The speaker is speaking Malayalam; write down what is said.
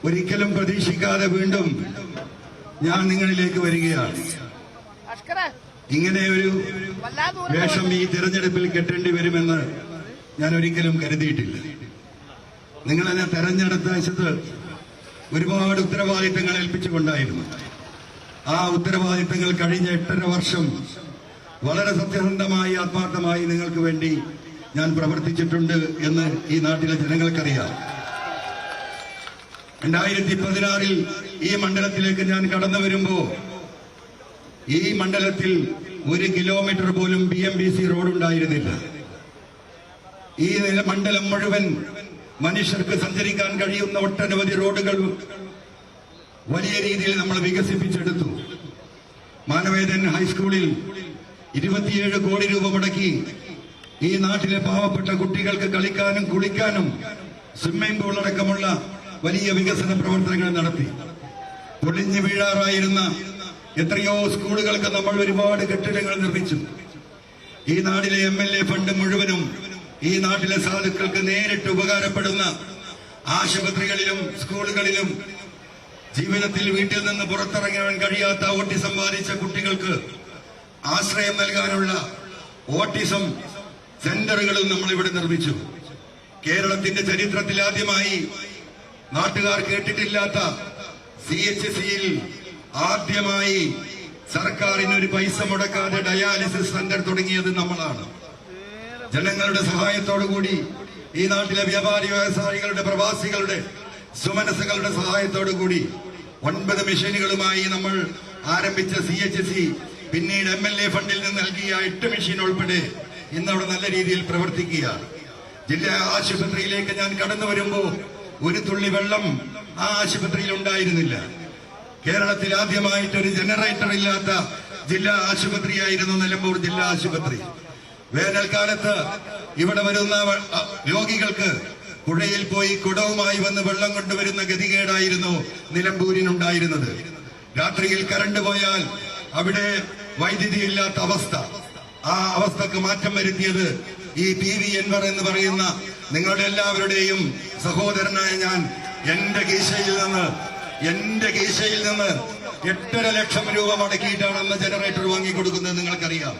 ഒരിക്കലും പ്രതീക്ഷിക്കാതെ വീണ്ടും ഞാൻ നിങ്ങളിലേക്ക് വരികയാണ്. ഇങ്ങനെ ഒരു വേഷം ഈ തിരഞ്ഞെടുപ്പിൽ കെട്ടേണ്ടി വരുമെന്ന് ഞാൻ ഒരിക്കലും കരുതിയിട്ടില്ല. നിങ്ങളെന്നെ തെരഞ്ഞെടുത്ത വശത്ത് ഒരുപാട് ഉത്തരവാദിത്തങ്ങൾ ഏൽപ്പിച്ചുകൊണ്ടായിരുന്നു. ആ ഉത്തരവാദിത്തങ്ങൾ കഴിഞ്ഞ 8.5 വർഷം വളരെ സത്യസന്ധമായി ആത്മാർത്ഥമായി നിങ്ങൾക്ക് വേണ്ടി ഞാൻ പ്രവർത്തിച്ചിട്ടുണ്ട് എന്ന് ഈ നാട്ടിലെ ജനങ്ങൾക്കറിയാം. 2016 ഈ മണ്ഡലത്തിലേക്ക് ഞാൻ കടന്നു വരുമ്പോ ഈ മണ്ഡലത്തിൽ 1 കിലോമീറ്റർ പോലും BMBC റോഡ് ഉണ്ടായിരുന്നില്ല. ഈ മണ്ഡലം മുഴുവൻ മനുഷ്യർക്ക് സഞ്ചരിക്കാൻ കഴിയുന്ന ഒട്ടനവധി റോഡുകൾ വലിയ രീതിയിൽ നമ്മൾ വികസിപ്പിച്ചെടുത്തു. മാനവേദൻ ഹൈസ്കൂളിൽ 27 കോടി രൂപ മുടക്കി ഈ നാട്ടിലെ പാവപ്പെട്ട കുട്ടികൾക്ക് കളിക്കാനും കുളിക്കാനും സ്വിമ്മിംഗ് പൂൾ അടക്കമുള്ള വലിയ വികസന പ്രവർത്തനങ്ങൾ നടത്തി. പൊളിഞ്ഞു വീഴാറായിരുന്ന എത്രയോ സ്കൂളുകൾക്ക് നമ്മൾ ഒരുപാട് കെട്ടിടങ്ങൾ നിർമ്മിച്ചു. ഈ നാട്ടിലെ MLA ഫണ്ട് മുഴുവനും ഈ നാട്ടിലെ സാധുക്കൾക്ക് നേരിട്ട് ഉപകാരപ്പെടുന്ന ആശുപത്രികളിലും സ്കൂളുകളിലും ജീവിതത്തിൽ വീട്ടിൽ നിന്ന് പുറത്തിറങ്ങാൻ കഴിയാത്ത ഓട്ടിസം ബാധിച്ച കുട്ടികൾക്ക് ആശ്രയം നൽകാനുള്ള ഓട്ടിസം സെന്ററുകളും നമ്മൾ ഇവിടെ നിർമ്മിച്ചു. കേരളത്തിന്റെ ചരിത്രത്തിൽ ആദ്യമായി നാട്ടുകാർ കേട്ടിട്ടില്ലാത്ത CHCയിൽ ആദ്യമായി സർക്കാരിന് ഒരു പൈസ മുടക്കാതെ ഡയാലിസിസ് സെന്റർ തുടങ്ങിയത് നമ്മളാണ്. ജനങ്ങളുടെ സഹായത്തോടുകൂടി ഈ നാട്ടിലെ വ്യാപാരി വ്യവസായികളുടെ പ്രവാസികളുടെ സുമനസ്സുകളുടെ സഹായത്തോടുകൂടി 9 മെഷീനുകളുമായി നമ്മൾ ആരംഭിച്ച CHC പിന്നീട് MLA ഫണ്ടിൽ നിന്ന് നൽകിയ 8 മെഷീൻ ഉൾപ്പെടെ ഇന്നവിടെ നല്ല രീതിയിൽ പ്രവർത്തിക്കുകയാണ്. ജില്ലാ ആശുപത്രിയിലേക്ക് ഞാൻ കടന്നു വരുമ്പോ ഒരു തുള്ളി വെള്ളം ആ ആശുപത്രിയിൽ ഉണ്ടായിരുന്നില്ല. കേരളത്തിൽ ആദ്യമായിട്ടൊരു ജനറേറ്റർ ഇല്ലാത്ത ജില്ലാ ആശുപത്രിയായിരുന്നു നിലമ്പൂർ ജില്ലാ ആശുപത്രി. വേനൽക്കാലത്ത് ഇവിടെ വരുന്ന രോഗികൾക്ക് പുഴയിൽ പോയി കുടവുമായി വന്ന് വെള്ളം കൊണ്ടുവരുന്ന ഗതികേടായിരുന്നു നിലമ്പൂരിനുണ്ടായിരുന്നത്. രാത്രിയിൽ കറണ്ട് പോയാൽ അവിടെ വൈദ്യുതി ഇല്ലാത്ത അവസ്ഥ. ആ അവസ്ഥക്ക് മാറ്റം വരുത്തിയത് ഈ PV Anwar എന്ന് പറയുന്ന നിങ്ങളുടെ എല്ലാവരുടെയും സഹോദരനായ ഞാൻ എന്റെ കീശയിൽ നിന്ന് 8.5 ലക്ഷം രൂപ മുടക്കിയിട്ടാണ് അന്ന് ജനറേറ്റർ വാങ്ങിക്കൊടുക്കുന്നത്. നിങ്ങൾക്കറിയാം.